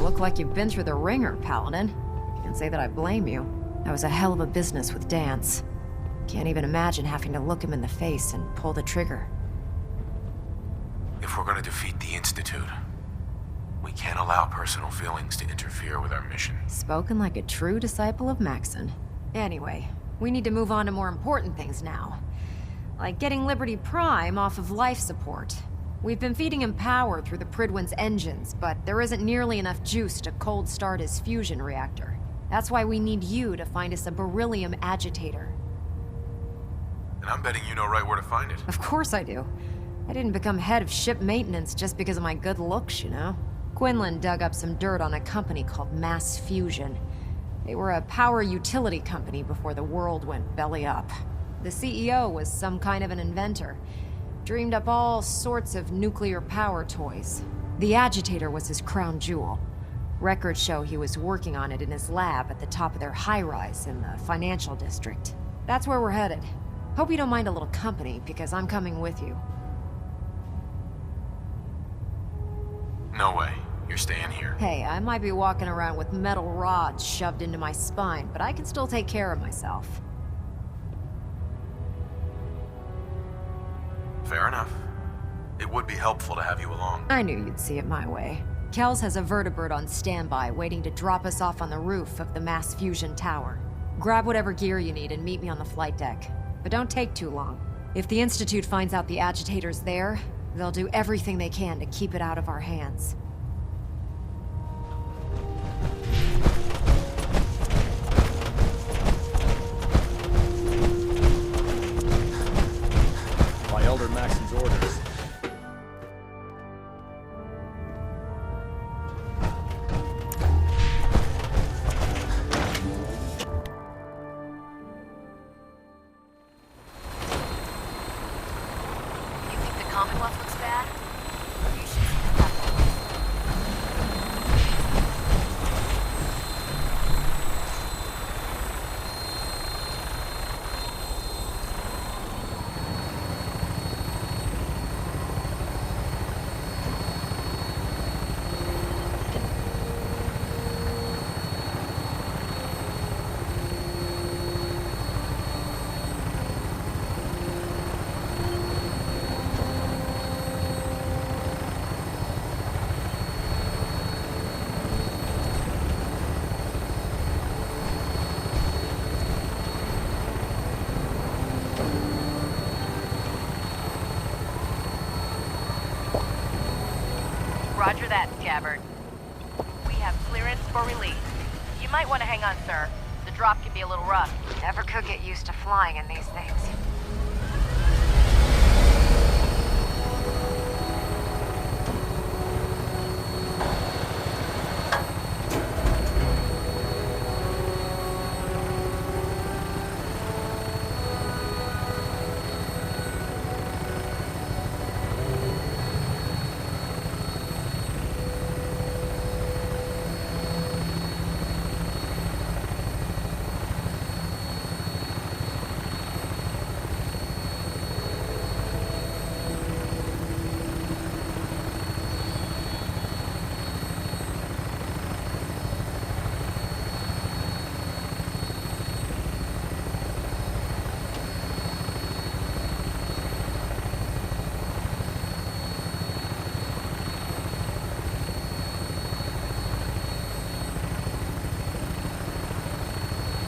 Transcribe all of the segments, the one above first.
look like you've been through the ringer, Paladin. Can't say that I blame you. That was a hell of a business with Dance. Can't even imagine having to look him in the face and pull the trigger. If we're gonna defeat the Institute, we can't allow personal feelings to interfere with our mission. Spoken like a true disciple of Maxon. Anyway, we need to move on to more important things now. Like getting Liberty Prime off of life support. We've been feeding him power through the Pridwin's engines, but there isn't nearly enough juice to cold start his fusion reactor. That's why we need you to find us a beryllium agitator. And I'm betting you know right where to find it. Of course I do. I didn't become head of ship maintenance just because of my good looks, you know? Quinlan dug up some dirt on a company called Mass Fusion. They were a power utility company before the world went belly up. The CEO was some kind of an inventor. Dreamed up all sorts of nuclear power toys. The agitator was his crown jewel. Records show he was working on it in his lab at the top of their high-rise in the financial district. That's where we're headed. Hope you don't mind a little company, because I'm coming with you. No way. You're staying here. Hey, I might be walking around with metal rods shoved into my spine, but I can still take care of myself. Fair enough. It would be helpful to have you along. I knew you'd see it my way. Kells has a vertibird on standby, waiting to drop us off on the roof of the Mass Fusion Tower. Grab whatever gear you need and meet me on the flight deck. But don't take too long. If the Institute finds out the agitator's there, they'll do everything they can to keep it out of our hands. By Elder Maxon's orders. Commonwealth looks bad? You should see the capital. Roger that, Scabbard. We have clearance for release. You might want to hang on, sir. The drop can be a little rough. Never could get used to flying in these things.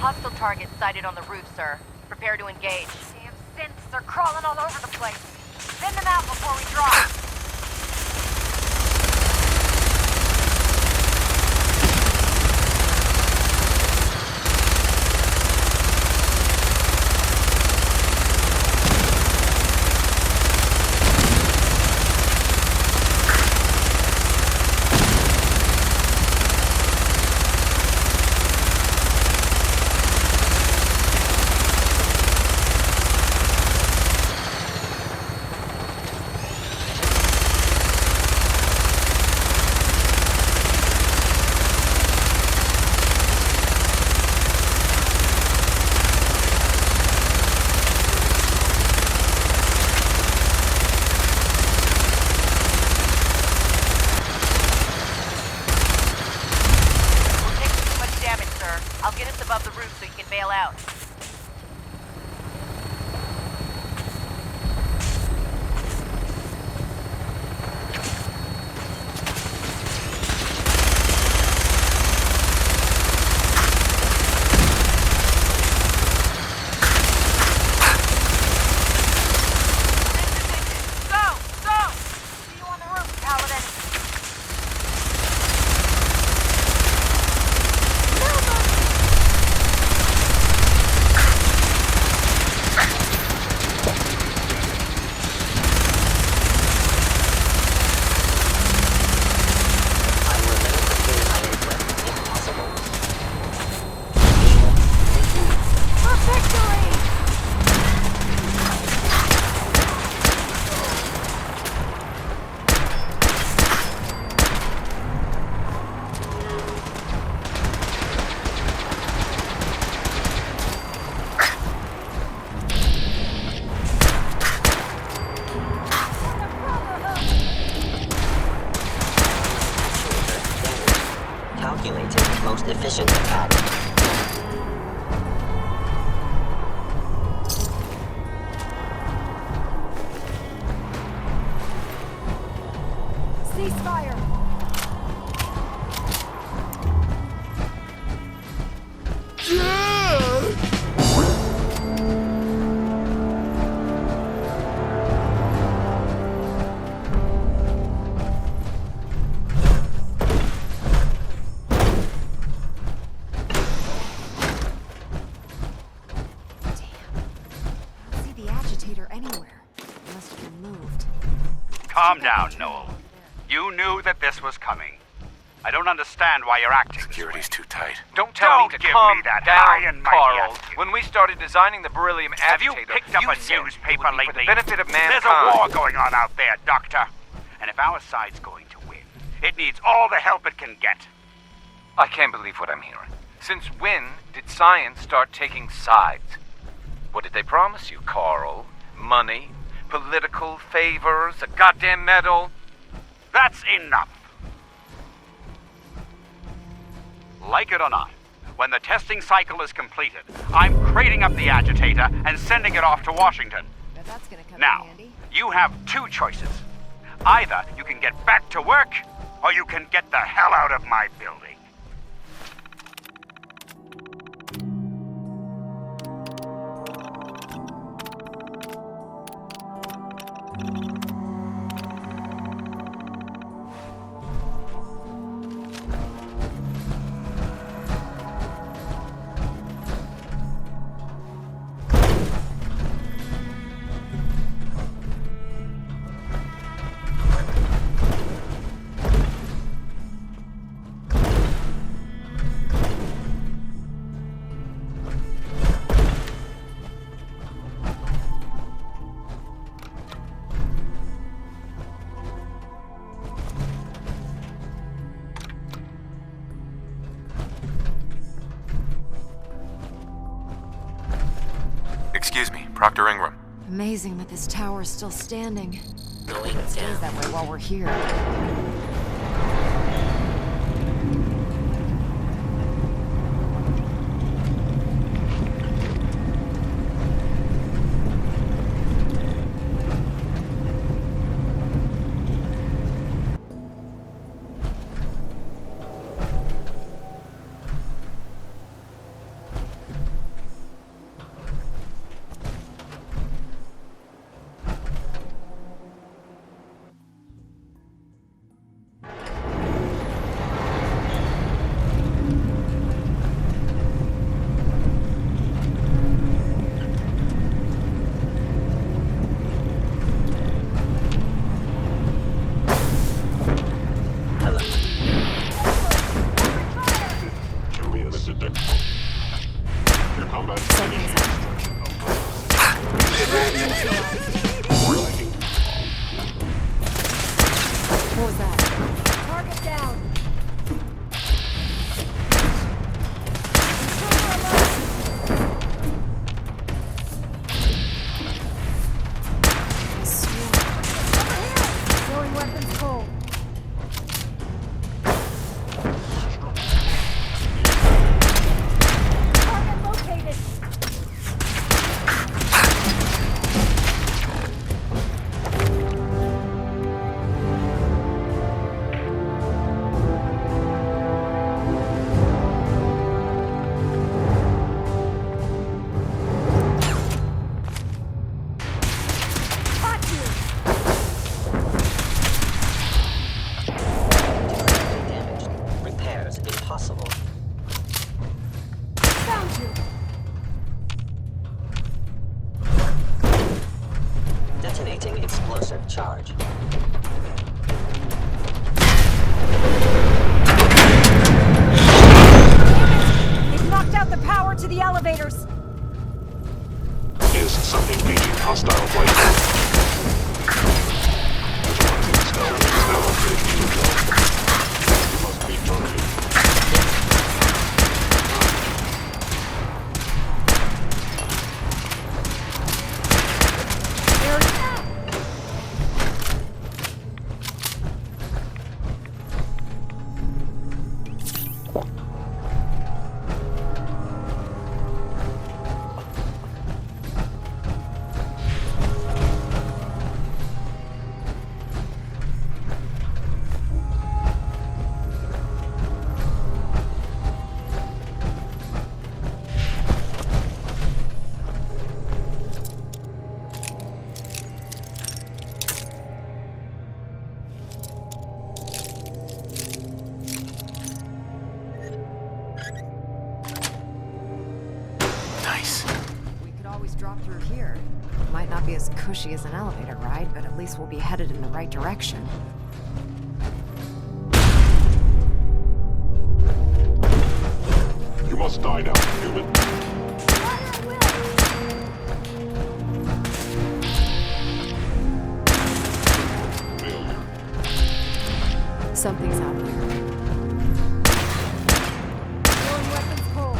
Hostile target sighted on the roof, sir. Prepare to engage. Damn synths are crawling all over the place. Send them out before we drop. bail out. Calculating most efficient attack. Ceasefire! Anywhere. Must have been moved. Calm down, Noel. You knew that this was coming. I don't understand why you're acting this Security's way. too tight. Don't tell me to give calm me that down, high and mighty Carl. attitude. When we started designing the beryllium Have you agitator, picked up a said it newspaper would be for lately? the benefit of mankind. There's a war going on out there, Doctor. And if our side's going to win, it needs all the help it can get. I can't believe what I'm hearing. Since when did science start taking sides? What did they promise you, Carl? Money? Political favors? A goddamn medal? That's enough. Like it or not, when the testing cycle is completed, I'm crating up the agitator and sending it off to Washington. Bet that's gonna come in Now, handy. you have two choices. Either you can get back to work, or you can get the hell out of my building. Excuse me, Proctor Ingram. Amazing that this tower is still standing. Going Stays down. that way while we're here. What was that? Target down! I swear. Over here! Throwing weapons cold. Target located! drop through here. Might not be as cushy as an elevator ride, but at least we'll be headed in the right direction. You must die now, human. Failure. Something's out there. Throwing weapons cold.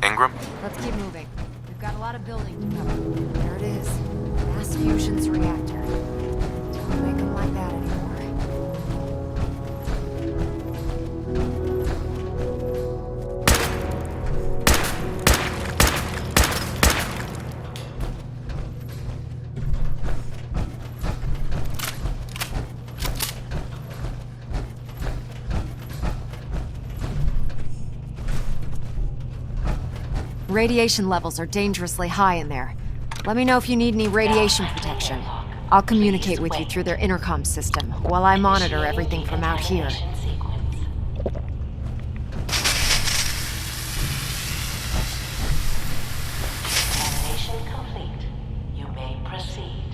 Ingram? Let's keep moving. We've got a lot of building to cover. There it is. Mass fusion's reactor. Don't make them like that anymore. Radiation levels are dangerously high in there. Let me know if you need any radiation protection. I'll communicate with you through their intercom system while I monitor everything from out here. Examination complete. You may proceed.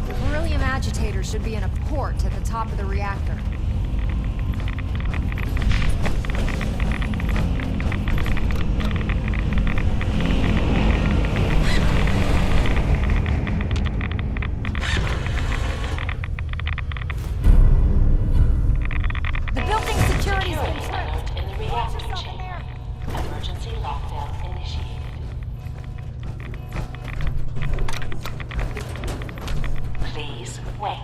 The beryllium agitator should be in a port at the top of the reactor. Emergency lockdown initiated. Please wait.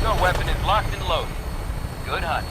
Your weapon is locked and loaded. Good hunt.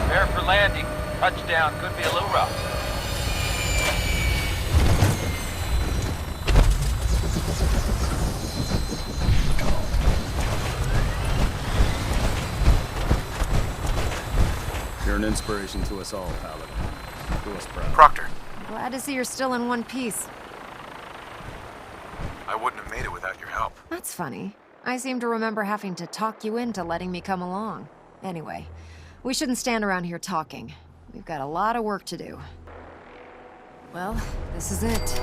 Prepare for landing. Touchdown could be a little rough. You're an inspiration to us all, Paladin. Do us proud. Proctor, Glad to see you're still in one piece. I wouldn't have made it without your help. That's funny. I seem to remember having to talk you into letting me come along. Anyway, we shouldn't stand around here talking. We've got a lot of work to do. Well, this is it.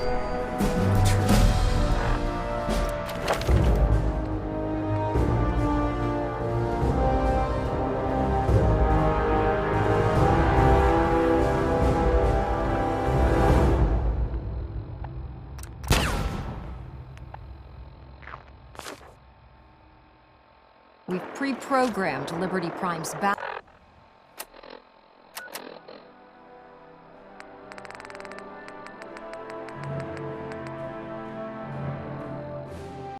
We've pre-programmed Liberty Prime's back.